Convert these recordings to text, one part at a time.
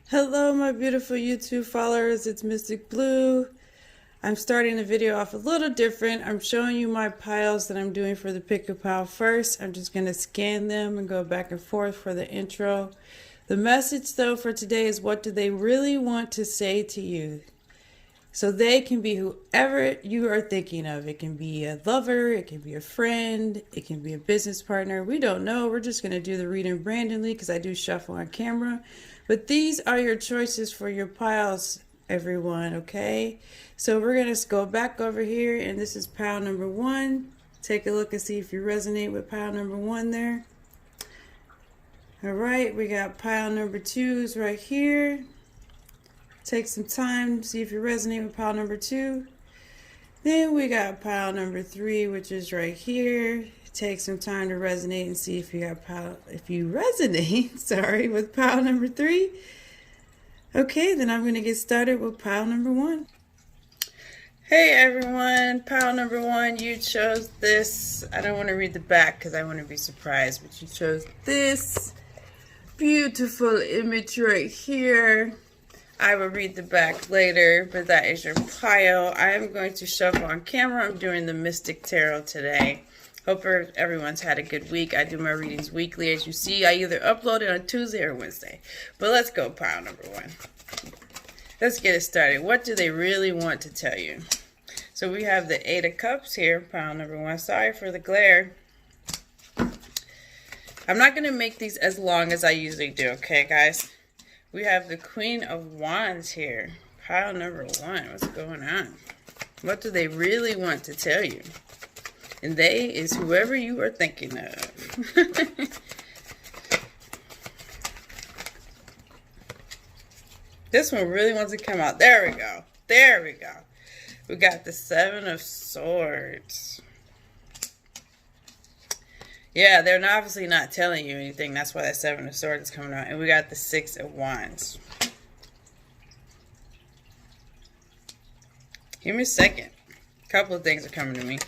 Hello, my beautiful YouTube followers. It's Mystic Blue. I'm starting the video off a little different. I'm showing you my piles that I'm doing for the pick a pile first. I'm just going to scan them and go back and forth for the intro. The message, though, for today is what do they really want to say to you? So they can be whoever you are thinking of. It can be a lover, it can be a friend, it can be a business partner. We don't know. We're just going to do the reading randomly because I do shuffle on camera. But these are your choices for your piles, everyone, okay? So we're going to go back over here, and this is pile number 1. Take a look and see if you resonate with pile number 1 there. All right, we got pile number 2's right here. Take some time, see if you resonate with pile number 2. Then we got pile number 3, which is right here. Take some time to resonate and see if you resonate, sorry, with pile number 3. Okay, then I'm going to get started with pile number 1. Hey everyone, pile number 1, you chose this. I don't want to read the back because I want to be surprised, but you chose this beautiful image right here. I will read the back later, but that is your pile. I am going to shuffle on camera. I'm doing the Mystic Tarot today. Hope everyone's had a good week. I do my readings weekly. As you see, I either upload it on Tuesday or Wednesday. But let's go pile number 1. Let's get it started. What do they really want to tell you? So we have the 8 of Cups here, pile number 1. Sorry for the glare. I'm not going to make these as long as I usually do, okay, guys? We have the Queen of Wands here. Pile number 1. What's going on? What do they really want to tell you? And they is whoever you are thinking of. This one really wants to come out. There we go. There we go. We got the 7 of Swords. Yeah, they're obviously not telling you anything. That's why that 7 of Swords is coming out. And we got the 6 of Wands. Give me a second. A couple of things are coming to me.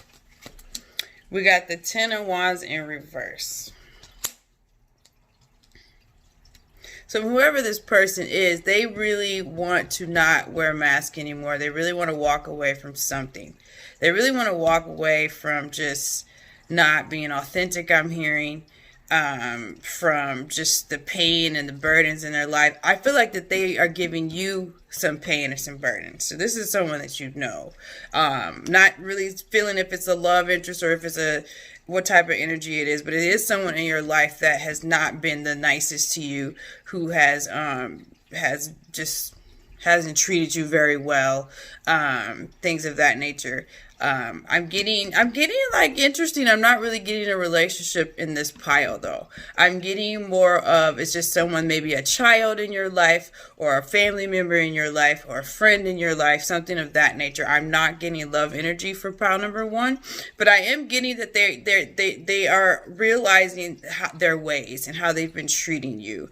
We got the 10 of Wands in reverse. So whoever this person is, they really want to not wear a mask anymore. They really want to walk away from something. They really want to walk away from just not being authentic, I'm hearing, from just the pain and the burdens in their life. I feel like that they are giving you some pain or some burdens. So this is someone that you know. Not really feeling if it's a love interest or if it's what type of energy it is, but it is someone in your life that has not been the nicest to you, who hasn't treated you very well, things of that nature. I'm getting like interesting. I'm not really getting a relationship in this pile though. I'm getting more of, it's just someone, maybe a child in your life or a family member in your life or a friend in your life, something of that nature. I'm not getting love energy for pile number 1, but I am getting that they are realizing their ways and how they've been treating you.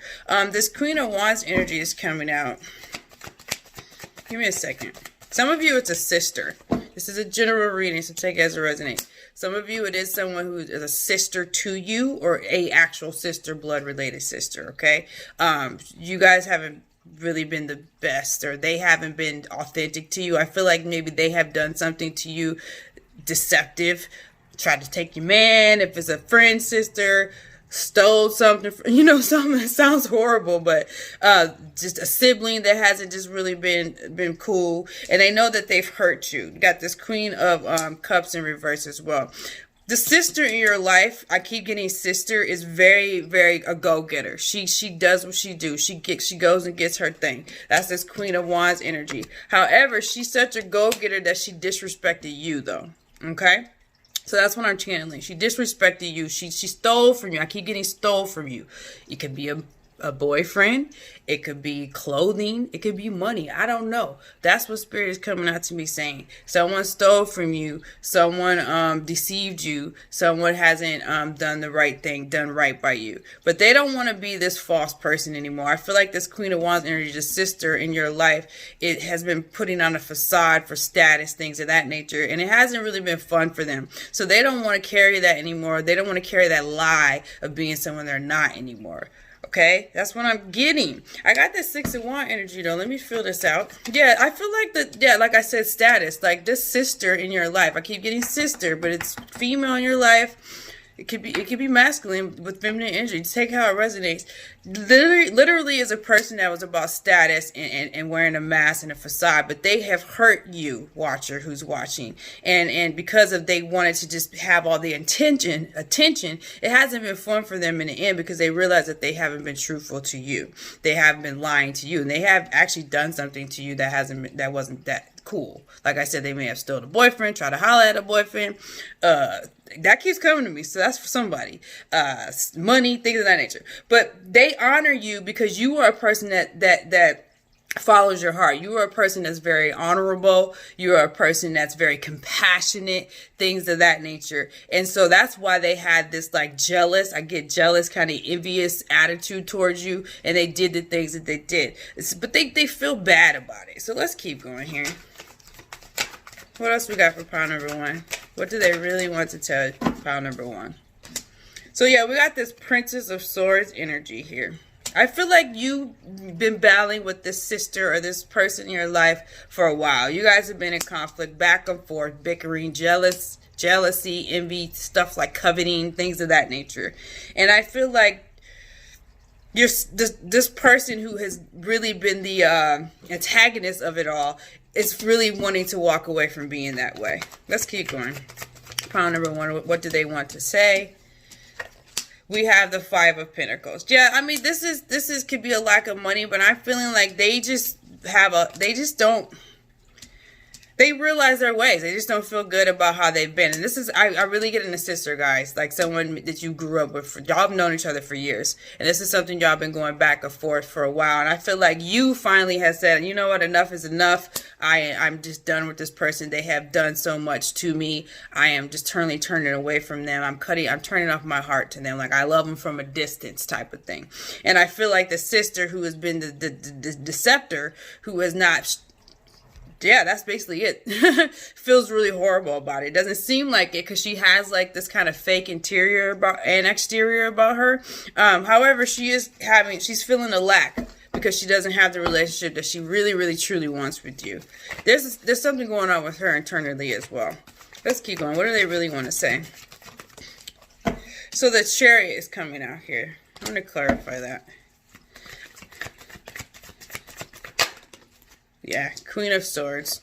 This Queen of Wands energy is coming out. Give me a second. Some of you, it's a sister. This is a general reading, so take it as it resonates. Some of you, it is someone who is a sister to you or a actual sister, blood-related sister, okay? You guys haven't really been the best, or they haven't been authentic to you. I feel like maybe they have done something to you deceptive, tried to take your man. If it's a friend, sister, stole something, something that sounds horrible, but just a sibling that hasn't just really been cool, and they know that they've hurt you. You got this Queen of Cups in reverse as well. The sister in your life, I keep getting sister, is very, very a go-getter. She does what she do. She goes and gets her thing. That's this Queen of Wands energy. However, she's such a go-getter that she disrespected you though. Okay? So that's what I'm channeling. She disrespected you. She stole from you. I keep getting stole from you. It could be a boyfriend. It could be clothing. It could be money. I don't know. That's what Spirit is coming out to me saying. Someone stole from you. Someone deceived you. Someone hasn't done the right thing, done right by you. But they don't want to be this false person anymore. I feel like this Queen of Wands energy, the sister in your life, it has been putting on a facade for status, things of that nature. And it hasn't really been fun for them. So they don't want to carry that anymore. They don't want to carry that lie of being someone they're not anymore. Okay, that's what I'm getting. I got this 6 of Wands energy though. Let me fill this out. Yeah, I feel like like I said, status. Like this sister in your life. I keep getting sister, but it's female in your life. It could be masculine with feminine energy. Take how it resonates. Literally is a person that was about status and wearing a mask and a facade, but they have hurt you, watcher who's watching. And because of they wanted to just have all the attention, it hasn't been fun for them in the end because they realize that they haven't been truthful to you. They have been lying to you, and they have actually done something to you that wasn't that cool. Like I said, they may have stolen a boyfriend, try to holler at a boyfriend. That keeps coming to me, so that's for somebody. Money, things of that nature. But they honor you because you are a person that follows your heart. You are a person that's very honorable. You are a person that's very compassionate, things of that nature. And so that's why they had this like jealous, I get jealous, kind of envious attitude towards you. And they did the things that they did. But they feel bad about it. So let's keep going here. What else we got for pile number 1? What do they really want to tell pile number 1? So yeah, we got this Princess of Swords energy here. I feel like you've been battling with this sister or this person in your life for a while. You guys have been in conflict, back and forth, bickering, jealousy, envy, stuff like coveting, things of that nature. And I feel like this person who has really been the antagonist of it all is really wanting to walk away from being that way. Let's keep going. Pile number 1, what do they want to say? We have the 5 of Pentacles. Yeah, I mean, this could be a lack of money, but I'm feeling like they realize their ways. They just don't feel good about how they've been. And this is, I really get in a sister, guys. Like someone that you grew up with. Y'all have known each other for years. And this is something y'all been going back and forth for a while. And I feel like you finally have said, you know what, enough is enough. I'm just done with this person. They have done so much to me. I am just turning away from them. I'm turning off my heart to them. Like I love them from a distance type of thing. And I feel like the sister who has been the deceptor, who has not... Yeah, that's basically it. Feels really horrible about it. Doesn't seem like it because she has like this kind of fake interior and exterior about her. However, she's feeling a lack because she doesn't have the relationship that she really, really, truly wants with you. There's something going on with her internally as well. Let's keep going. What do they really want to say? So the Chariot is coming out here. I'm going to clarify that. Yeah, Queen of Swords.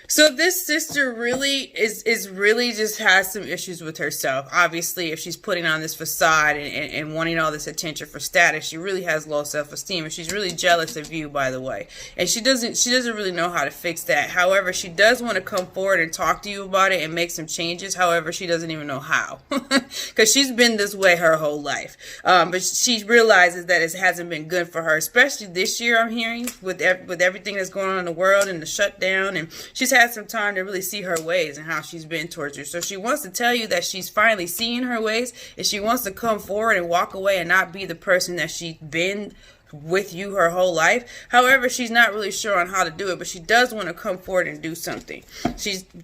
So this sister really is really just has some issues with herself. Obviously, if she's putting on this facade and wanting all this attention for status, she really has low self-esteem, and she's really jealous of you, by the way. And she doesn't really know how to fix that. However, she does want to come forward and talk to you about it and make some changes. However, she doesn't even know how because she's been this way her whole life. But she realizes that it hasn't been good for her, especially this year. I'm hearing with everything that's going on in the world and the shutdown, and she's had some time to really see her ways and how she's been towards you. So she wants to tell you that she's finally seeing her ways, and she wants to come forward and walk away and not be the person that she's been with you her whole life. However, she's not really sure on how to do it, but she does want to come forward and do something.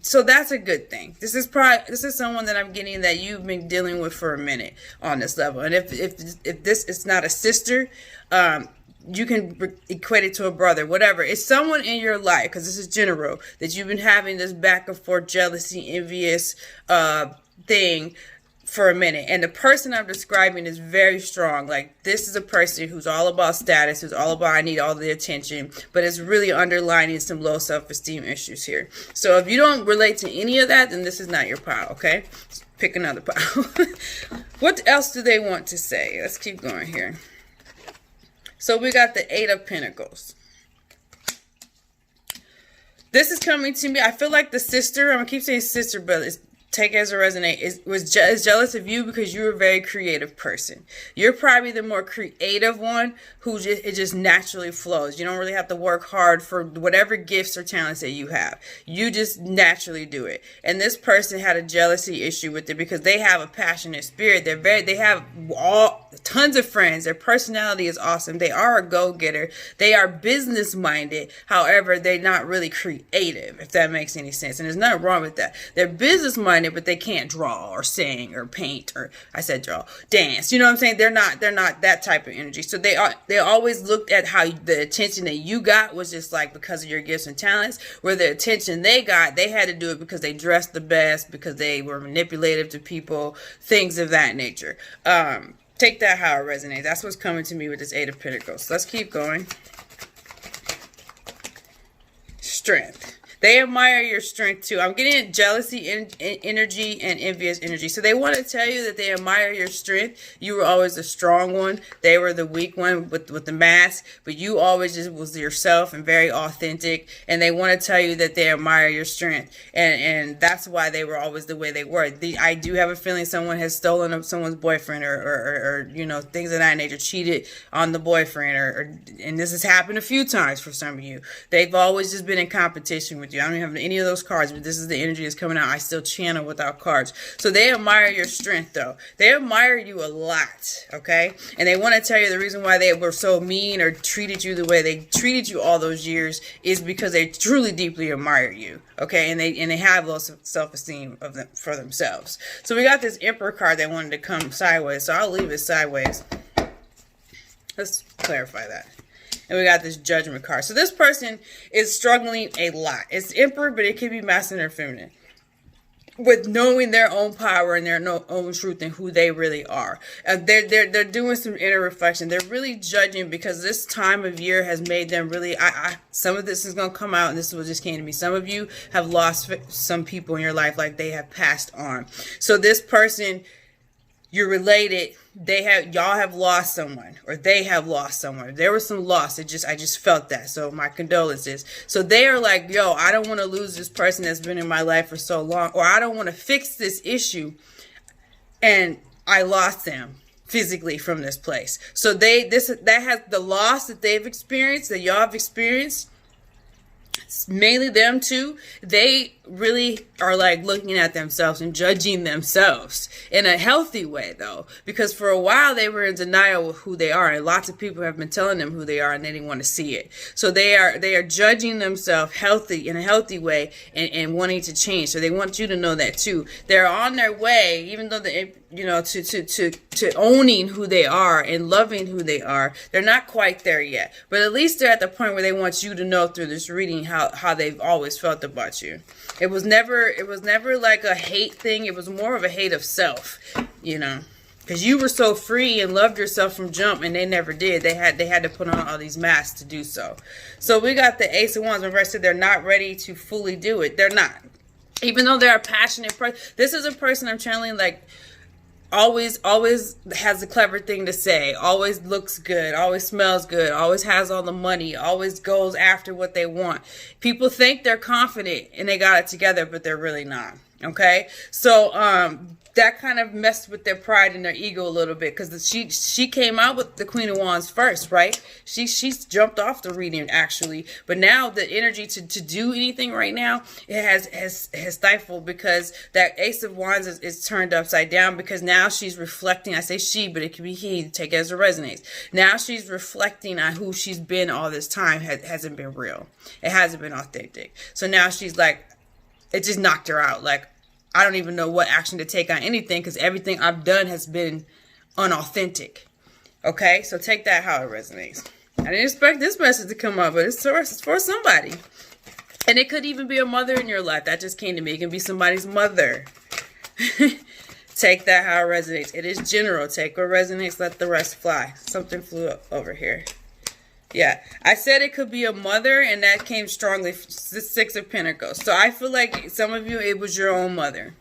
So that's a good thing. This is someone that I'm getting that you've been dealing with for a minute on this level. And if this is not a sister, you can equate it to a brother, whatever. It's someone in your life, because this is general, that you've been having this back and forth, jealousy, envious thing for a minute. And the person I'm describing is very strong. Like, this is a person who's all about status, who's all about I need all the attention, but it's really underlining some low self-esteem issues here. So if you don't relate to any of that, then this is not your pile, okay? Pick another pile. What else do they want to say? Let's keep going here. So we got the 8 of Pentacles. This is coming to me. I feel like the sister, I'm going to keep saying sister, but take it as a resonate, is jealous of you because you're a very creative person. You're probably the more creative one who it just naturally flows. You don't really have to work hard for whatever gifts or talents that you have. You just naturally do it. And this person had a jealousy issue with it because they have a passionate spirit. They have tons of friends. Their personality is awesome. They are a go-getter. They are business-minded. However, they're not really creative, if that makes any sense. And there's nothing wrong with that. They're business-minded, doing it, but they can't draw or sing or paint, or I said draw, dance. You know what I'm saying? They're not that type of energy. So they always looked at how the attention that you got was just like because of your gifts and talents, where the attention they got, they had to do it because they dressed the best, because they were manipulative to people, things of that nature. Take that how it resonates. That's what's coming to me with this Eight of Pentacles. Let's keep going. Strength. They admire your strength too. I'm getting jealousy energy and envious energy. So they want to tell you that they admire your strength. You were always the strong one. They were the weak one with the mask. But you always just was yourself and very authentic. And they want to tell you that they admire your strength. And that's why they were always the way they were. I do have a feeling someone has stolen up someone's boyfriend or you know, things of that nature, cheated on the boyfriend. And this has happened a few times for some of you. They've always just been in competition with you. I don't have any of those cards, but this is the energy that's coming out. I still channel without cards. So they admire your strength, though. They admire you a lot, okay? And they want to tell you the reason why they were so mean or treated you the way they treated you all those years is because they truly deeply admire you, okay? And they have low self-esteem for themselves. So we got this Emperor card that wanted to come sideways, so I'll leave it sideways. Let's clarify that. And we got this Judgment card. So this person is struggling a lot. It's Emperor, but it could be masculine or feminine, with knowing their own power and their own truth and who they really are. They're doing some inner reflection. They're really judging because this time of year has made them really, some of this is going to come out, and this is what just came to me. Some of you have lost some people in your life, like they have passed on. So this person, you're related, y'all have lost someone, or they have lost someone. There was some loss. I just felt that. So my condolences. So they are like, yo, I don't want to lose this person that's been in my life for so long, or I don't want to fix this issue, and I lost them physically from this place. So that has the loss that they've experienced, that y'all have experienced. Mainly them too. They really are like looking at themselves and judging themselves in a healthy way, though, because for a while they were in denial of who they are, and lots of people have been telling them who they are, and they didn't want to see it. So they are judging themselves in a healthy way and wanting to change. So they want you to know that too. They're on their way, even though they, you know, to owning who they are and loving who they are. They're not quite there yet, but at least they're at the point where they want you to know through this reading how they've always felt about you. It was never like a hate thing. It was more of a hate of self, you know, because you were so free and loved yourself from jump, and they never did. They had to put on all these masks to do so. So we got the Ace of Wands. Remember, I said they're not ready to fully do it. They're not, even though they're a passionate person. This is a person I'm channeling, like, always has a clever thing to say, always looks good, always smells good, always has all the money, always goes after what they want. People think they're confident and they got it together, but they're really not. Okay, so that kind of messed with their pride and their ego a little bit, because she came out with the Queen of Wands first, right? She's jumped off the reading actually, but now the energy to do anything right now, it has stifled, because that Ace of Wands is turned upside down, because now she's reflecting. I say she, but it could be he. Take it as it resonates. Now she's reflecting on who she's been all this time. Hasn't been real. It hasn't been authentic. So now she's like, it just knocked her out. Like, I don't even know what action to take on anything, because everything I've done has been unauthentic. Okay, so take that how it resonates. I didn't expect this message to come up, but it's for somebody. And it could even be a mother in your life. That just came to me. It can be somebody's mother. Take that how it resonates. It is general. Take what resonates, let the rest fly. Something flew up over here. Yeah, I said it could be a mother, and that came strongly. Six of Pentacles. So I feel like some of you, it was your own mother.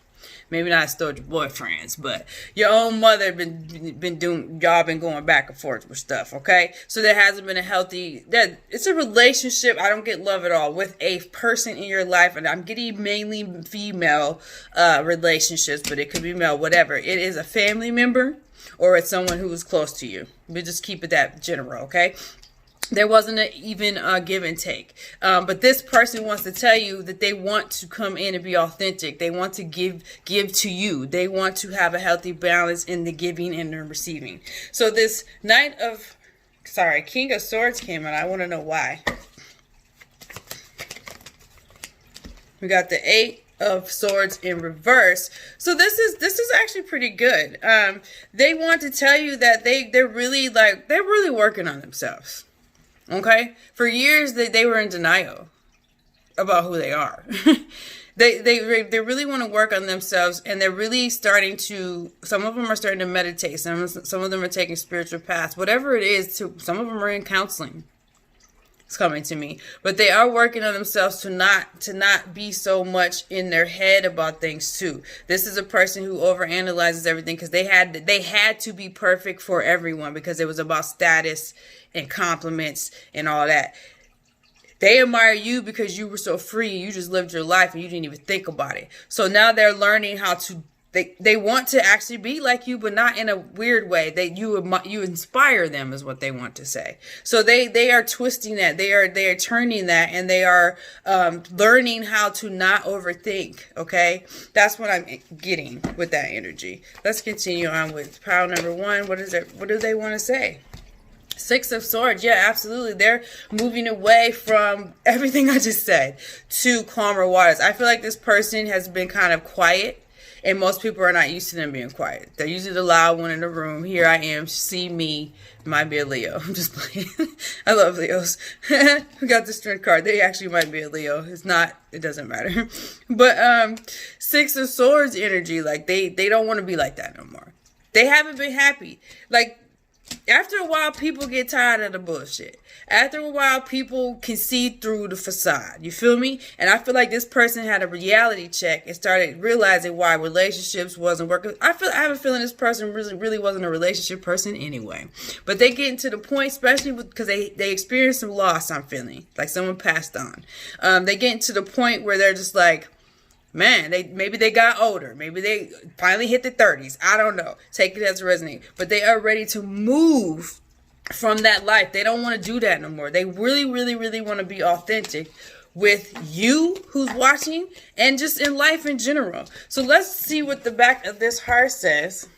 Maybe not still your boyfriends, but your own mother been doing, y'all been going back and forth with stuff, okay? So there hasn't been a healthy, it's a relationship. I don't get love at all with a person in your life, and I'm getting mainly female relationships, but it could be male, whatever. It is a family member, or it's someone who is close to you. We just keep it that general, okay? There wasn't even a give and take. But this person wants to tell you that they want to come in and be authentic. They want to give to you. They want to have a healthy balance in the giving and the receiving. So this King of Swords came out. I want to know why. We got the Eight of Swords in reverse. So this is actually pretty good. They want to tell you that they're really working on themselves. Okay? For years they were in denial about who they are. They really want to work on themselves, and they're really starting to, some of them are starting to meditate, some of them are taking spiritual paths, whatever it is, some of them are in counseling. It's coming to me, but they are working on themselves to not be so much in their head about things too. This is a person who overanalyzes everything because they had to be perfect for everyone because it was about status and compliments and all that. They admire you because you were so free. You just lived your life and you didn't even think about it. So now they're learning how to, they want to actually be like you, but not in a weird way. You inspire them is what they want to say. So they are twisting that. They are turning that, and they are learning how to not overthink. Okay. That's what I'm getting with that energy. Let's continue on with pile number 1. What is it? What do they want to say? 6 of Swords. Yeah, absolutely. They're moving away from everything I just said to calmer waters. I feel like this person has been kind of quiet, and most people are not used to them being quiet. They're usually the loud one in the room. Here I am. See me. Might be a Leo. I'm just playing. I love Leos. We got the Strength card. They actually might be a Leo. It's not. It doesn't matter. But 6 of Swords energy. Like they don't want to be like that no more. They haven't been happy. Like, after a while, people get tired of the bullshit. After a while, people can see through the facade. You feel me? And I feel like this person had a reality check and started realizing why relationships wasn't working. I have a feeling this person really wasn't a relationship person anyway. But they getting to the point, especially because they experienced some loss, I'm feeling. Like someone passed on. They getting to the point where they're just like, man, maybe they got older. Maybe they finally hit the 30s. I don't know. Take it as a resonate. But they are ready to move from that life. They don't want to do that no more. They really, really, really want to be authentic with you who's watching and just in life in general. So let's see what the back of this heart says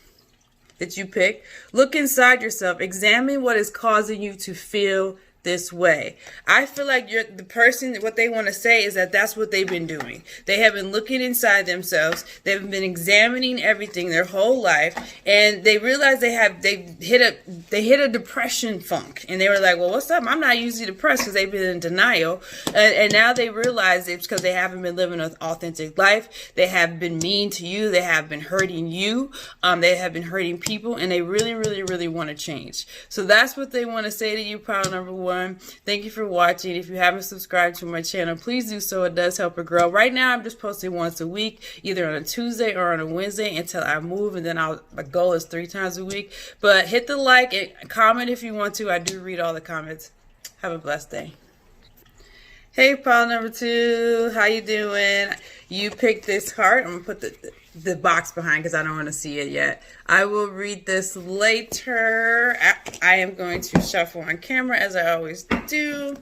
that you picked. Look inside yourself. Examine what is causing you to feel this way. I feel like you're the person, what they want to say is that that's what they've been doing. They have been looking inside themselves. They've been examining everything their whole life, and they realize they hit a depression funk, and they were like, well, what's up? I'm not usually depressed, because they've been in denial, and now they realize it's because they haven't been living an authentic life. They have been mean to you. They have been hurting you. They have been hurting people, and they really, really, really want to change. So that's what they want to say to you, pile number 1. Thank you for watching. If you haven't subscribed to my channel, please do so. It does help it grow. Right now, I'm just posting once a week, either on a Tuesday or on a Wednesday until I move, and then my goal is 3 times a week. But hit the like and comment if you want to. I do read all the comments. Have a blessed day. Hey, pile number 2, how you doing? You picked this heart. I'm gonna put the box behind because I don't want to see it yet. I will read this later. I am going to shuffle on camera as I always do.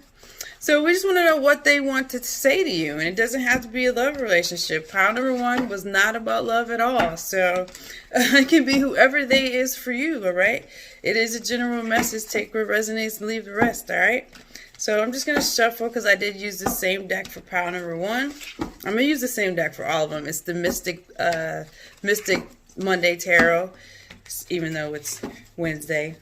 So we just want to know what they want to say to you, and it doesn't have to be a love relationship. Pile number 1 was not about love at all, so it can be whoever they is for you. All right, it is a general message. Take what resonates and leave the rest. All right. So I'm just going to shuffle because I did use the same deck for pile number 1. I'm going to use the same deck for all of them. It's the Mystic Monday Tarot, even though it's Wednesday.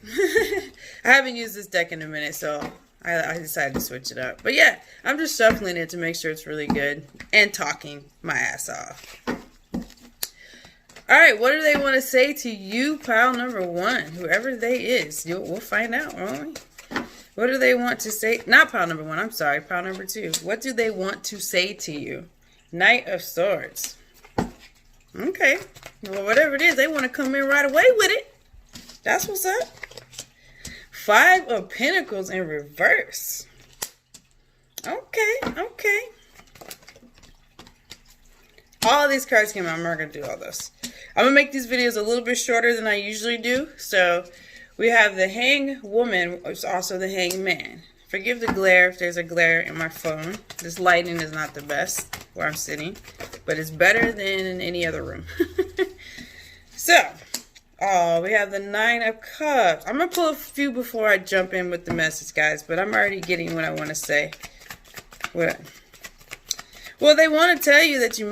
I haven't used this deck in a minute, so I decided to switch it up. But yeah, I'm just shuffling it to make sure it's really good and talking my ass off. All right, what do they want to say to you, pile number 1? Whoever they is, we'll find out, won't we? What do they want to say? Not pile number 1. I'm sorry. Pile number 2. What do they want to say to you? Knight of Swords. Okay. Well, whatever it is, they want to come in right away with it. That's what's up. 5 of Pentacles in reverse. Okay. Okay. All of these cards came out. I'm not going to do all this. I'm going to make these videos a little bit shorter than I usually do. So we have the Hang Woman, which is also the Hang Man. Forgive the glare if there's a glare in my phone. This lighting is not the best where I'm sitting, but it's better than in any other room. So, we have the 9 of Cups. I'm going to pull a few before I jump in with the message, guys, but I'm already getting what I want to say. What Well, they want to tell you that you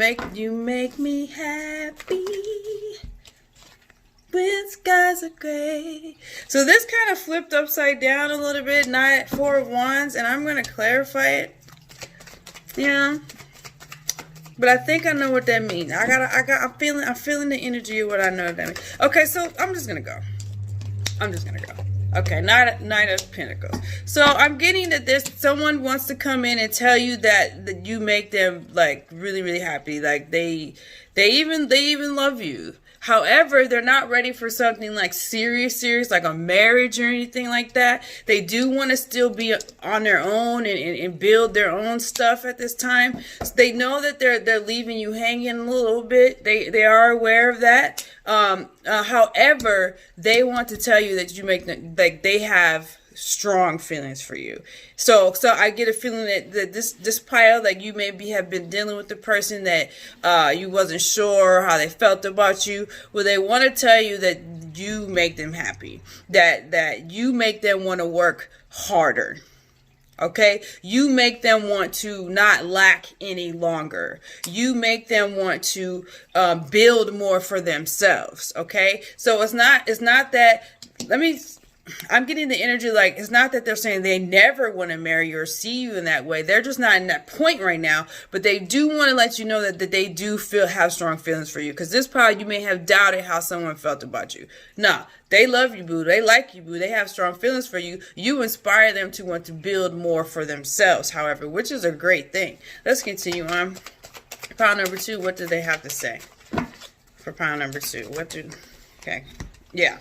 make me happy when skies are gray. So this kind of flipped upside down a little bit, not 4 of Wands, and I'm going to clarify it. Yeah. But I think I know what that means. I'm feeling the energy of what I know that means. Okay, so I'm just gonna go. Okay, Knight of Pentacles. So I'm getting that someone wants to come in and tell you that you make them like really, really happy. Like they even love you. However, they're not ready for something like serious, like a marriage or anything like that. They do want to still be on their own and build their own stuff at this time. So they know that they're leaving you hanging a little bit. They are aware of that. However, they want to tell you that you make them, like they have strong feelings for you. So I get a feeling that this pile, like you maybe have been dealing with the person that you wasn't sure how they felt about you. Well, they want to tell you that you make them happy, that you make them want to work harder. Okay, you make them want to not lack any longer. You make them want to build more for themselves. Okay, so it's not that. I'm getting the energy like it's not that they're saying they never want to marry you or see you in that way. They're just not in that point right now. But they do want to let you know that they do have strong feelings for you. Because this part, you may have doubted how someone felt about you. No, they love you, boo. They like you, boo. They have strong feelings for you. You inspire them to want to build more for themselves, however, which is a great thing. Let's continue on. Pile number 2, what do they have to say? For pile number 2, okay, yeah.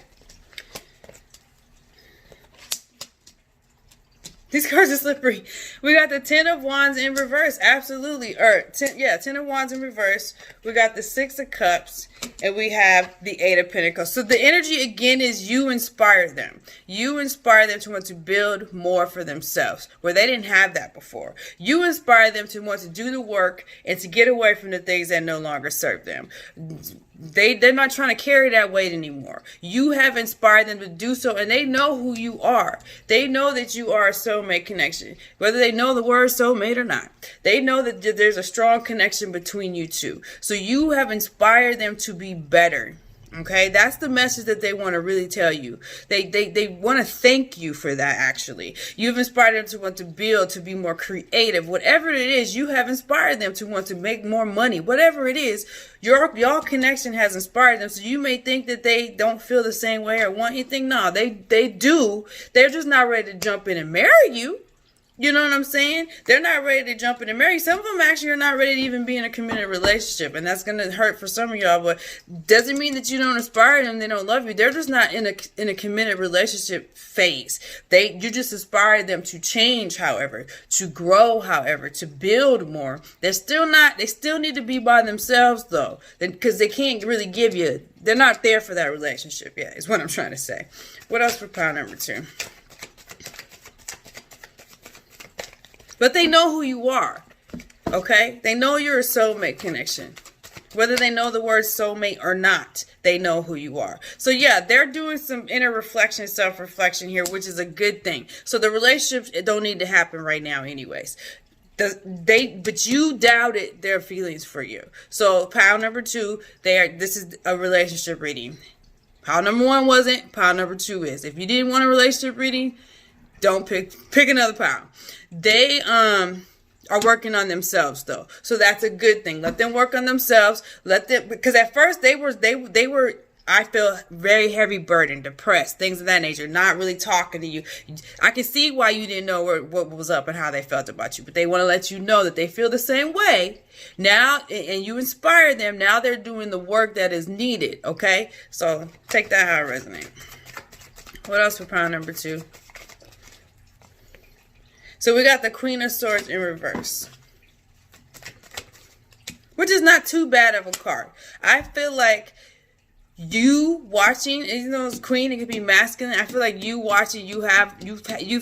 These cards are slippery. We got the 10 of Wands in reverse. Absolutely. 10 of Wands in reverse. We got the 6 of Cups. And we have the 8 of Pentacles. So the energy, again, is you inspire them. You inspire them to want to build more for themselves, where they didn't have that before. You inspire them to want to do the work and to get away from the things that no longer serve them. They're not trying to carry that weight anymore. You have inspired them to do so, and they know who you are. They know that you are a soulmate connection, whether they know the word soulmate or not. They know that there's a strong connection between you two. So you have inspired them to be better. Okay, that's the message that they want to really tell you. They want to thank you for that, actually. You've inspired them to want to build, to be more creative. Whatever it is, you have inspired them to want to make more money. Whatever it is, your connection has inspired them. So you may think that they don't feel the same way or want anything. No, they do. They're just not ready to jump in and marry you. You know what I'm saying? They're not ready to jump in and marry. Some of them actually are not ready to even be in a committed relationship. And that's going to hurt for some of y'all. But doesn't mean that you don't inspire them. They don't love you. They're just not in a committed relationship phase. You just inspire them to change, however, to grow, however, to build more. They still need to be by themselves, though. Because they can't really give you. They're not there for that relationship yet, is what I'm trying to say. What else for pile number 2? But they know who you are, okay? They know you're a soulmate connection. Whether they know the word soulmate or not, they know who you are. So yeah, they're doing some inner reflection, self-reflection here, which is a good thing. So the relationships, it don't need to happen right now anyways. But you doubted their feelings for you. So pile number 2, this is a relationship reading. Pile number 1 wasn't, pile number 2 is. If you didn't want a relationship reading, don't pick another pile. They are working on themselves though, so that's a good thing. Let them work on themselves. Because at first they were I feel very heavy burdened, depressed, things of that nature, not really talking to you. I can see why you didn't know what was up and how they felt about you, but they want to let you know that they feel the same way now, and you inspire them. Now they're doing the work that is needed. Okay, so take that how it resonates. What else for pile number 2? So we got the Queen of Swords in reverse, which is not too bad of a card. I feel like you watching, even though it's Queen, it could be masculine. I feel like you watching, you've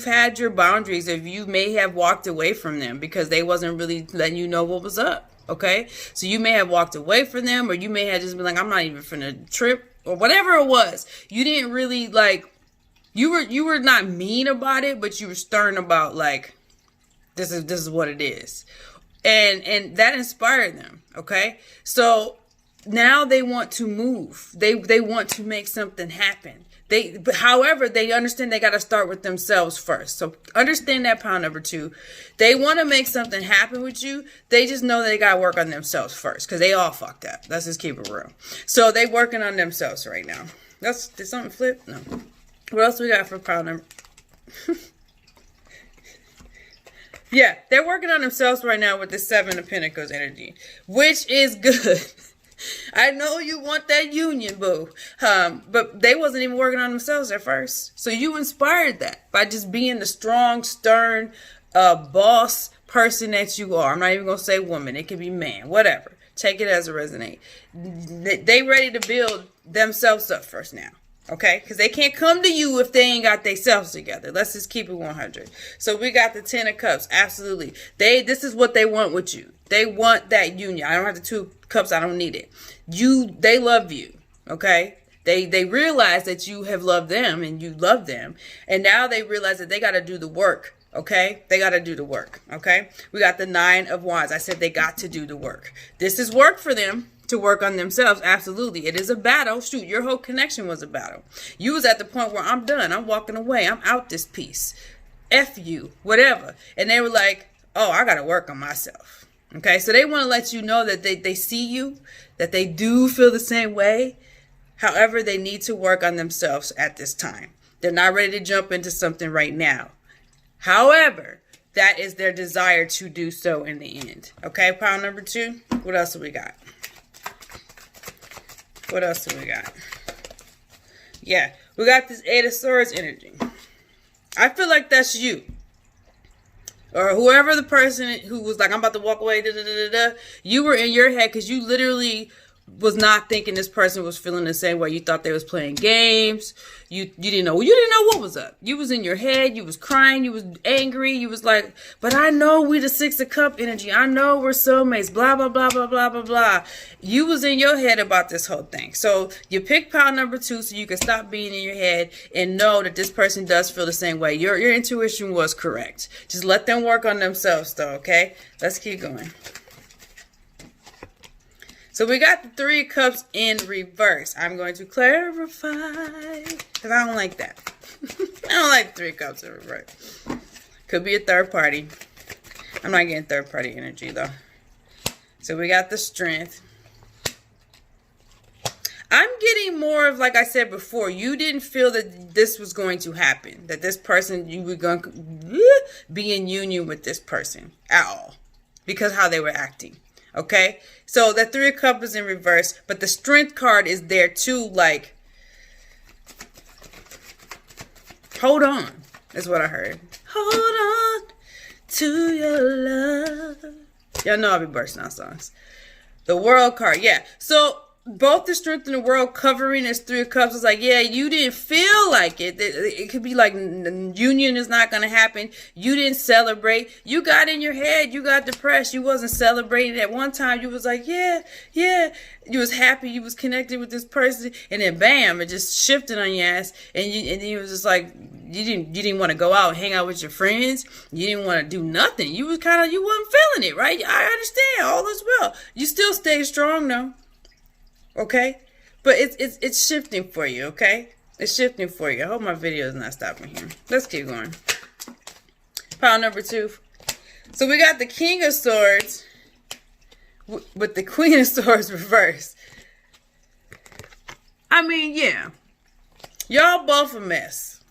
had your boundaries, if you may have walked away from them because they wasn't really letting you know what was up. Okay, so you may have walked away from them, or you may have just been like, I'm not even finna trip, or whatever it was. You didn't really like. You were not mean about it, but you were stern about like, this is what it is. And that inspired them. Okay. So now they want to move. They want to make something happen. However, they understand they got to start with themselves first. So understand that, pile number 2. They want to make something happen with you. They just know they got to work on themselves first because they all fucked up. Let's just keep it real. So they working on themselves right now. Did something flip? No. What else we got for pile number? Yeah, they're working on themselves right now with the 7 of Pentacles energy, which is good. I know you want that union, boo. But they wasn't even working on themselves at first. So you inspired that by just being the strong, stern, boss person that you are. I'm not even going to say woman. It could be man, whatever. Take it as a resonate. They ready to build themselves up first now. Okay? Because they can't come to you if they ain't got themselves together. Let's just keep it 100. So we got the 10 of Cups. Absolutely. This is what they want with you. They want that union. I don't have the 2 cups. I don't need it. They love you. Okay? They realize that you have loved them and you love them. And now they realize that they got to do the work. Okay? They got to do the work. Okay? We got the 9 of Wands. I said they got to do the work. This is work for them to work on themselves. Absolutely. It is a battle. Shoot, your whole connection was a battle. You was at the point where I'm done. I'm walking away. I'm out this piece. F you. Whatever. And they were like, oh, I got to work on myself. Okay? So they want to let you know that they see you, that they do feel the same way. However, they need to work on themselves at this time. They're not ready to jump into something right now. However, that is their desire to do so in the end. Okay, pile number 2. What else do we got? What else do we got? Yeah, we got this 8 of Swords energy. I feel like that's you. Or whoever the person who was like, I'm about to walk away, you were in your head because you literally was not thinking this person was feeling the same way. You thought they was playing games. You didn't know what was up. You was in your head. You was crying. You was angry. You was like, but I know we the 6 of Cup energy. I know we're soulmates. Blah, blah, blah, blah, blah, blah, blah. You was in your head about this whole thing. So you pick pile number 2 so you can stop being in your head and know that this person does feel the same way. Your intuition was correct. Just let them work on themselves though, okay? Let's keep going. So we got the 3 of Cups in reverse. I'm going to clarify because I don't like that. I don't like 3 of Cups in reverse. Could be a third party. I'm not getting third party energy though. So we got the Strength. I'm getting more of, like I said before, you didn't feel that this was going to happen. That this person, you were going to be in union with this person at all. Because how they were acting. Okay, so that 3 of Cups is in reverse, but the Strength card is there too. Like, hold on, is what I heard. Hold on to your love. Y'all know I'll be bursting out songs. The World card, yeah. So both the Strength and the World covering this 3 of Cups is like, yeah, you didn't feel like it. It could be like union is not going to happen. You didn't celebrate. You got in your head. You got depressed. You wasn't celebrating. At one time, you was like, yeah. You was happy. You was connected with this person. And then bam, it just shifted on your ass. And you was just like, you didn't want to go out and hang out with your friends. You didn't want to do nothing. You was kind of, you wasn't feeling it, right? I understand. All is well. You still stay strong though. Okay, but it's shifting for you. Okay, it's shifting for you. I hope my video is not stopping here. Let's keep going. Pile number 2. So we got the King of Swords with the Queen of Swords reversed. I mean, yeah, y'all both a mess.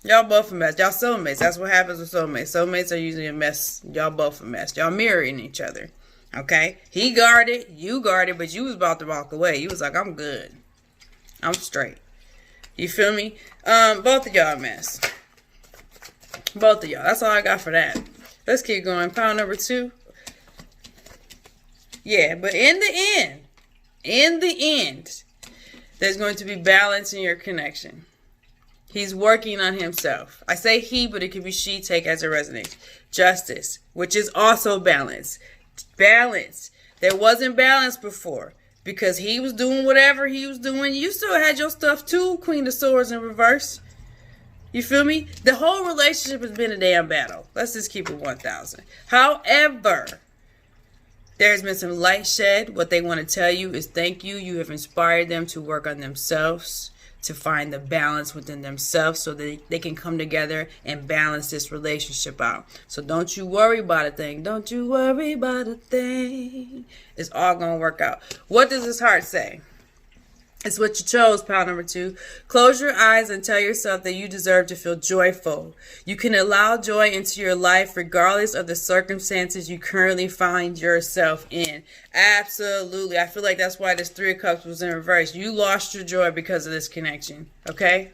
Y'all both a mess. Y'all soulmates. That's what happens with soulmates. Soulmates are usually a mess. Y'all both a mess. Y'all mirroring each other. Okay, he guarded, you guarded, but you was about to walk away. You was like, I'm good. I'm straight. You feel me? Both of y'all a mess. Both of y'all. That's all I got for that. Let's keep going. Pile number 2. Yeah, but in the end, there's going to be balance in your connection. He's working on himself. I say he, but it could be she. Take as it resonates. Justice, which is also balance. Balance. There wasn't balance before because he was doing whatever he was doing. You still had your stuff too, Queen of Swords in reverse. You feel me? The whole relationship has been a damn battle. Let's just keep it 1,000. However, There's been some light shed. What they want to tell you is thank you. You have inspired them to work on themselves, to find the balance within themselves so that they can come together and balance this relationship out. So don't you worry about a thing. Don't you worry about a thing. It's all going to work out. What does this heart say? It's what you chose, pile number 2. Close your eyes and tell yourself that you deserve to feel joyful. You can allow joy into your life regardless of the circumstances you currently find yourself in. Absolutely. I feel like that's why this 3 of Cups was in reverse. You lost your joy because of this connection. Okay?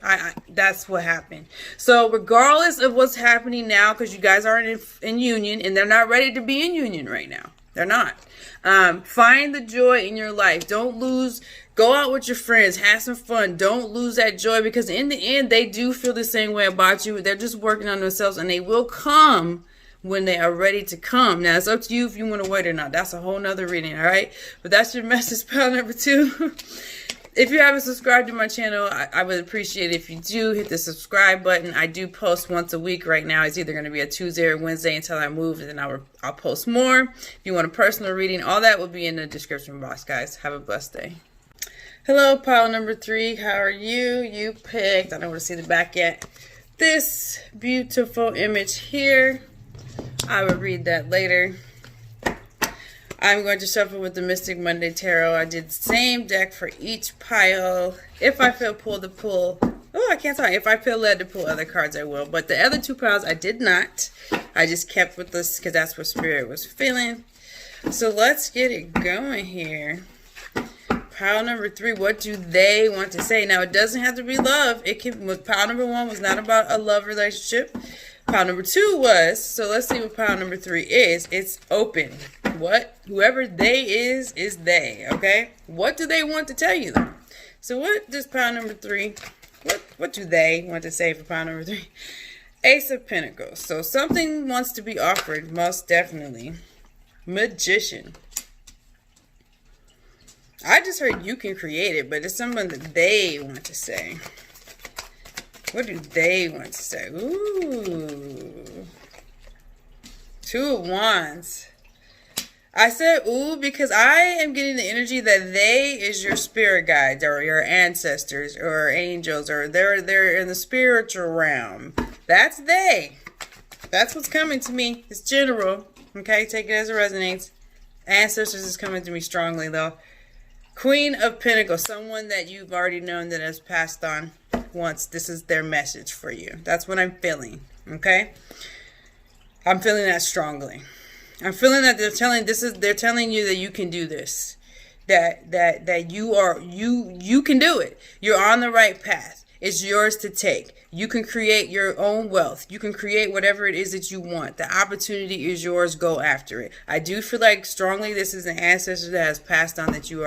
That's what happened. So regardless of what's happening now, because you guys aren't in union, and they're not ready to be in union right now. They're not. Find the joy in your life. Don't lose. Go out with your friends. Have some fun. Don't lose that joy, because in the end, they do feel the same way about you. They're just working on themselves, and they will come when they are ready to come. Now, it's up to you if you want to wait or not. That's a whole nother reading, all right? But that's your message, pile number 2. If you haven't subscribed to my channel, I would appreciate it if you do hit the subscribe button. I do post once a week right now. It's either going to be a Tuesday or Wednesday until I move, and then I'll post more. If you want a personal reading, all that will be in the description box, guys. Have a blessed day. Hello, pile number 3. How are you? You picked, I don't want to see the back yet, this beautiful image here. I will read that later. I'm going to shuffle with the Mystic Monday Tarot. I did the same deck for each pile. If I feel pulled to pull, oh, I can't talk. If I feel led to pull other cards, I will. But the other 2 piles, I did not. I just kept with this because that's what Spirit was feeling. So let's get it going here. Pile number 3, what do they want to say? Now, it doesn't have to be love. It can. Pile number 1 was not about a love relationship. Pile number 2 was. So let's see what pile number 3 is. It's open. What? Whoever they is they. Okay? What do they want to tell you, though? So what does pile number 3, what do they want to say for pile number 3? Ace of Pentacles. So something wants to be offered, most definitely. Magician. I just heard you can create it, but it's someone that they want to say. What do they want to say? Ooh. 2 of Wands. I said ooh because I am getting the energy that they is your spirit guides or your ancestors or angels, or they're in the spiritual realm. That's they. That's what's coming to me. It's general. Okay, take it as it resonates. Ancestors is coming to me strongly though. Queen of Pentacles, someone that you've already known that has passed on once. This is their message for you. That's what I'm feeling, okay? I'm feeling that strongly. I'm feeling that they're telling you that you can do this. That you can do it. You're on the right path. It's yours to take. You can create your own wealth. You can create whatever it is that you want. The opportunity is yours. Go after it. I do feel like strongly this is an ancestor that has passed on that you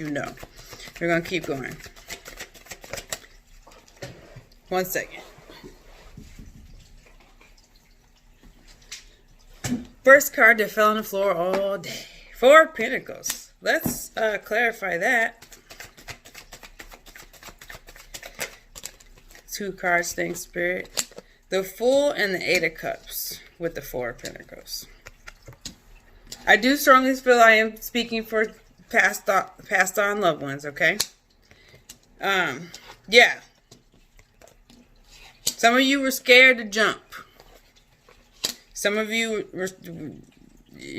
know. We're going to keep going. 1 second. First card that fell on the floor all day. 4 of Pentacles. Let's clarify that. 2 cards, thanks, Spirit. The Fool and the 8 of Cups with the 4 of Pentacles. I do strongly feel I am speaking for passed on loved ones, okay? Yeah. Some of you were scared to jump. Some of you were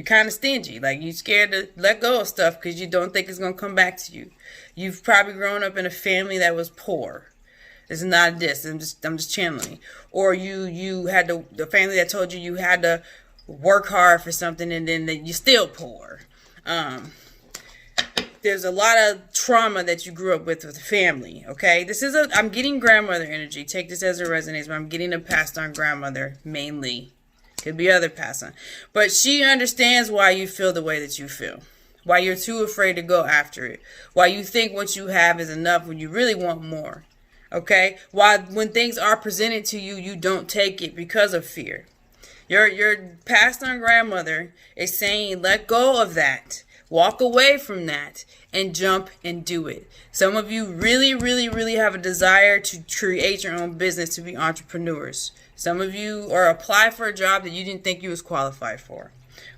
kind of stingy. Like, you're scared to let go of stuff because you don't think it's going to come back to you. You've probably grown up in a family that was poor. It's not this. I'm just channeling. Or you had the family that told you had to work hard for something and then you're still poor. There's a lot of trauma that you grew up with the family. Okay, I'm getting grandmother energy. Take this as it resonates, but I'm getting a passed on grandmother mainly. Could be other passed on, but she understands why you feel the way that you feel. Why you're too afraid to go after it. Why you think what you have is enough when you really want more. Okay? Why when things are presented to you, you don't take it because of fear. Your passed on grandmother is saying, let go of that. Walk away from that and jump and do it. Some of you really, really, really have a desire to create your own business, to be entrepreneurs. Some of you are apply for a job that you didn't think you was qualified for.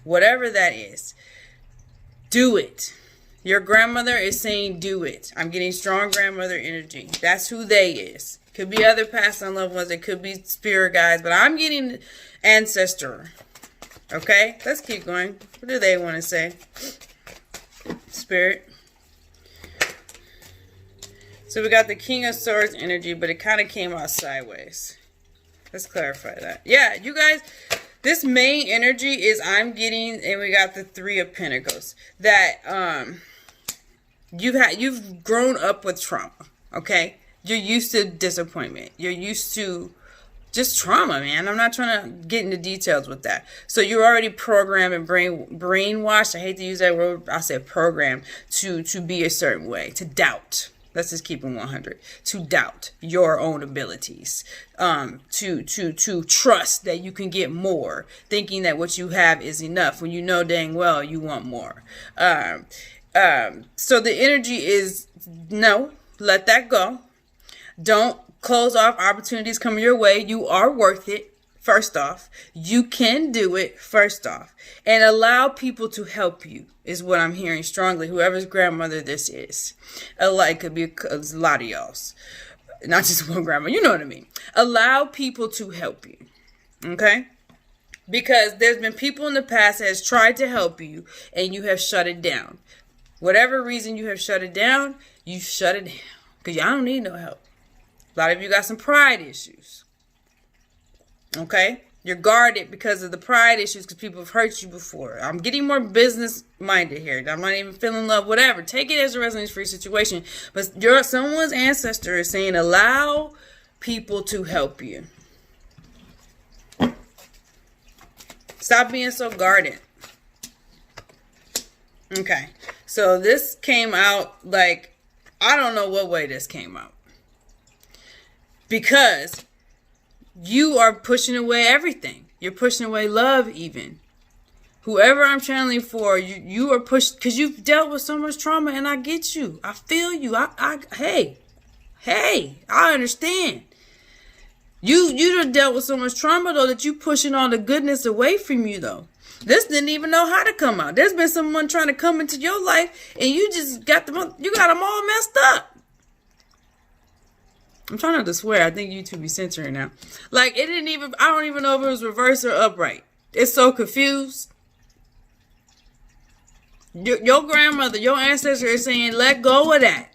Whatever that is. Do it. Your grandmother is saying do it. I'm getting strong grandmother energy. That's who they is. Could be other past and loved ones. It could be spirit guides. But I'm getting ancestor. Okay? Let's keep going. What do they want to say? Spirit. So we got the King of Swords energy, but it kind of came out sideways. Let's clarify that. Yeah, you guys, this main energy is I'm getting, and we got the Three of Pentacles. That you've grown up with trauma, okay? You're used to disappointment. You're used to just trauma, man. I'm not trying to get into details with that. So you're already programmed and brainwashed. I hate to use that word. I said programmed to be a certain way, to doubt. Let's just keep it 100. To doubt your own abilities, to trust that you can get more, thinking that what you have is enough when you know dang well you want more. So the energy is no, let that go. Don't close off opportunities coming your way. You are worth it. First off, you can do it. First off, and allow people to help you is what I'm hearing strongly. Whoever's grandmother this is, like could be a lot of y'all's, not just one grandma. You know what I mean. Allow people to help you, okay? Because there's been people in the past that has tried to help you, and you have shut it down. Whatever reason you have shut it down, you shut it down because y'all don't need no help. A lot of you got some pride issues. Okay? You're guarded because of the pride issues because people have hurt you before. I'm getting more business minded here. I'm not even feeling love, whatever. Take it as a resonance free situation. But someone's ancestor is saying allow people to help you. Stop being so guarded. Okay. So this came out like, I don't know what way this came out. Because you are pushing away everything. You're pushing away love even. Whoever I'm channeling for, you are pushed because you've dealt with so much trauma, and I get you. I feel you. Hey, I understand. You done dealt with so much trauma though that you pushing all the goodness away from you though. This didn't even know how to come out. There's been someone trying to come into your life and you just got them all messed up. I'm trying not to swear. I think YouTube is censoring now. Like, I don't even know if it was reverse or upright. It's so confused. Your grandmother, your ancestor is saying, let go of that.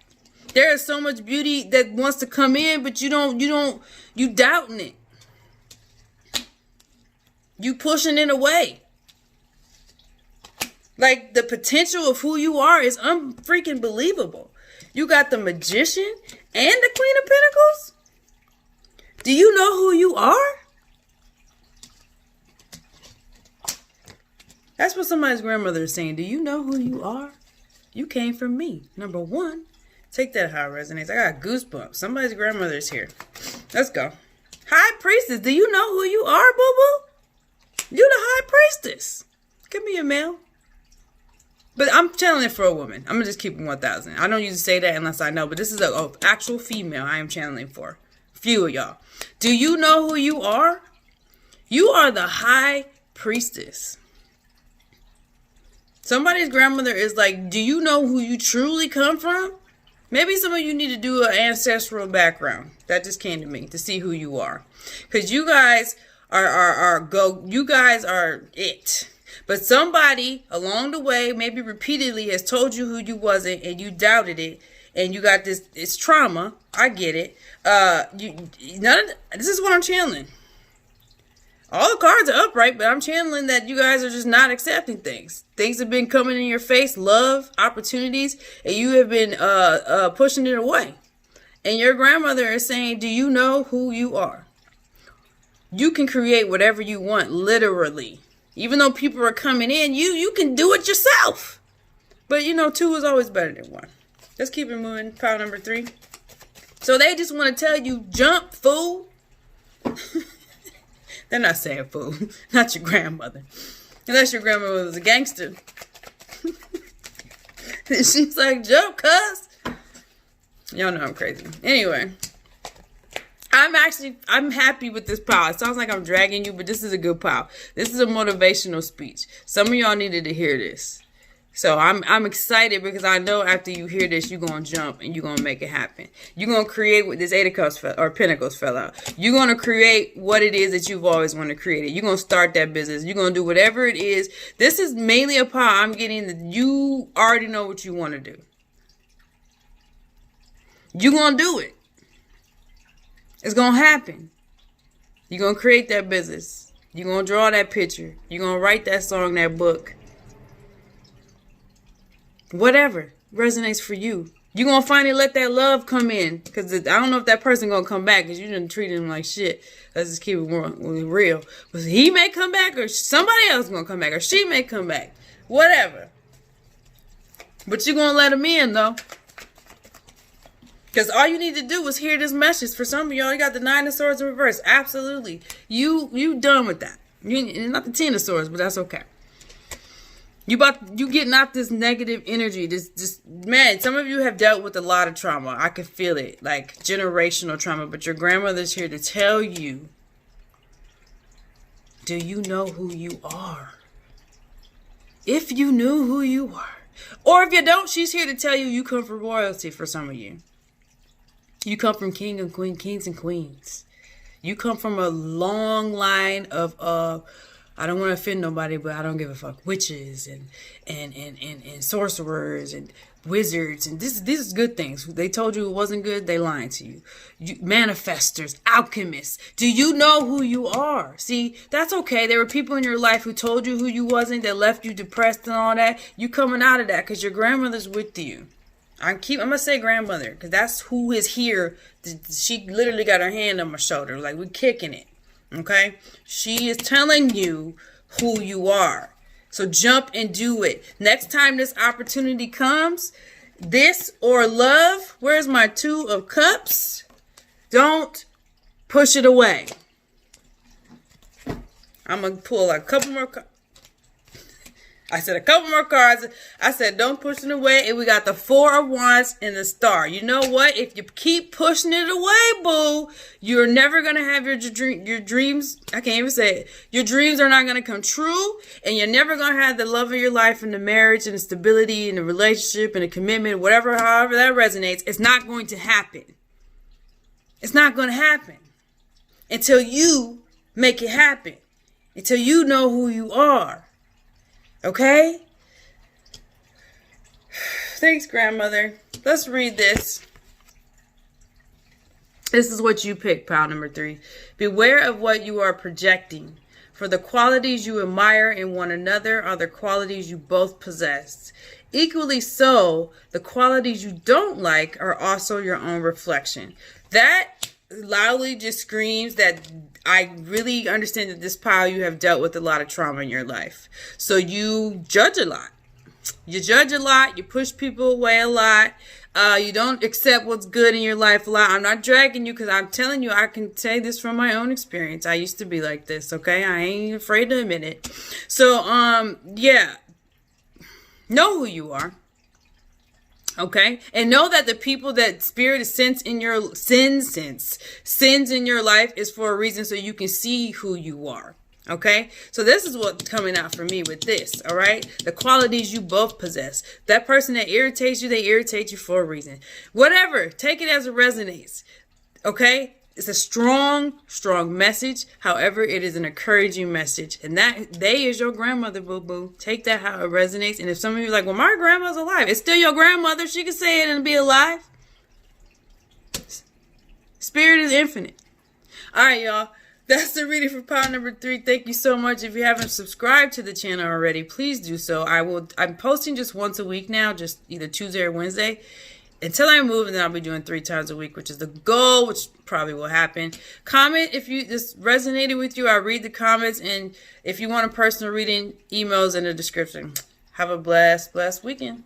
There is so much beauty that wants to come in, but you doubting it. You pushing it away. Like, the potential of who you are is unfreaking believable. You got the Magician and the Queen of Pentacles? Do you know who you are? That's what somebody's grandmother is saying. Do you know who you are? You came from me. Number one. Take that how it resonates. I got goosebumps. Somebody's grandmother is here. Let's go. High Priestess. Do you know who you are, boo-boo? You the High Priestess. Give me a mail. But I'm channeling it for a woman. I'm going to just keep it 1,000. I don't usually say that unless I know. But this is an actual female I am channeling for. Few of y'all. Do you know who you are? You are the High Priestess. Somebody's grandmother is like, do you know who you truly come from? Maybe some of you need to do an ancestral background. That just came to me to see who you are. Because you guys you guys are it. But somebody along the way, maybe repeatedly, has told you who you wasn't, and you doubted it, and you got this. It's trauma. I get it. This is what I'm channeling. All the cards are upright, but I'm channeling that you guys are just not accepting things. Things have been coming in your face, love, opportunities, and you have been pushing it away. And your grandmother is saying, do you know who you are? You can create whatever you want, literally. Even though people are coming in, you can do it yourself. But, two is always better than one. Let's keep it moving. Pile number 3. So they just want to tell you, jump, fool. They're not saying fool. Not your grandmother. Unless your grandmother was a gangster. She's like, jump, cuz. Y'all know I'm crazy. Anyway. I'm happy with this pile. It sounds like I'm dragging you, but this is a good pile. This is a motivational speech. Some of y'all needed to hear this. So I'm excited because I know after you hear this, you're going to jump and you're going to make it happen. You're going to create what this Eight of Cups or Pentacles fell out. You're going to create what it is that you've always wanted to create. You're going to start that business. You're going to do whatever it is. This is mainly a part I'm getting that you already know what you want to do. You're going to do it. It's going to happen. You're going to create that business. You're going to draw that picture. You're going to write that song, that book. Whatever resonates for you. You're going to finally let that love come in. Because I don't know if that person going to come back. Because you didn't treat him like shit. Let's just keep it real. But he may come back. Or somebody else going to come back. Or she may come back. Whatever. But you're going to let him in though. Because all you need to do is hear this message. For some of y'all, you got the Nine of Swords in reverse. Absolutely. You done with that. Not the Ten of Swords, but that's okay. You getting out this negative energy. This man, some of you have dealt with a lot of trauma. I can feel it. Like generational trauma. But your grandmother's here to tell you, do you know who you are? If you knew who you are. Or if you don't, she's here to tell you you come from royalty for some of you. You come from kings and queens. You come from a long line of I don't want to offend nobody, but I don't give a fuck. Witches and sorcerers and wizards, and these is good things. They told you it wasn't good, they lying to you. Manifestors, alchemists. Do you know who you are? See, that's okay. There were people in your life who told you who you wasn't, that left you depressed and all that. You coming out of that because your grandmother's with you. I'm gonna say grandmother because that's who is here. She literally got her hand on my shoulder, like we're kicking it. Okay, she is telling you who you are. So jump and do it. Next time this opportunity comes, this or love, where's my Two of Cups? Don't push it away. I'm gonna pull a couple more cards. I said a couple more cards. I said don't push it away. And we got the Four of Wands and the Star. You know what? If you keep pushing it away, boo, you're never going to have your dreams. I can't even say it. Your dreams are not going to come true. And you're never going to have the love of your life and the marriage and the stability and the relationship and the commitment, whatever, however that resonates. It's not going to happen. It's not going to happen until you make it happen. Until you know who you are. Okay? Thanks, grandmother. Let's read this. This is what you picked, pile number 3. Beware of what you are projecting. For the qualities you admire in one another are the qualities you both possess. Equally so, the qualities you don't like are also your own reflection. That loudly just screams that I really understand that this pile, you have dealt with a lot of trauma in your life. So you judge a lot. You judge a lot. You push people away a lot. You don't accept what's good in your life a lot. I'm not dragging you because I'm telling you, I can say this from my own experience. I used to be like this, okay? I ain't afraid to admit it. So, yeah. Know who you are. Okay, and know that the people that spirit sends in your sins in your life is for a reason, so you can see who you are. Okay, so this is what's coming out for me with this. All right, the qualities you both possess. That person that irritates you, they irritate you for a reason. Whatever, take it as it resonates. Okay, it's a strong message. However, it is an encouraging message. And that they is your grandmother, boo-boo. Take that how it resonates. And if some of you are like, well, my grandma's alive. It's still your grandmother. She can say it and be alive. Spirit is infinite. All right, y'all. That's the reading for pile number 3. Thank you so much. If you haven't subscribed to the channel already, please do so. I'm posting just once a week now, just either Tuesday or Wednesday. Until I move, and then I'll be doing 3 times a week, which is the goal, which probably will happen. Comment if this resonated with you. I read the comments, and if you want a personal reading, emails in the description. Have a blessed weekend.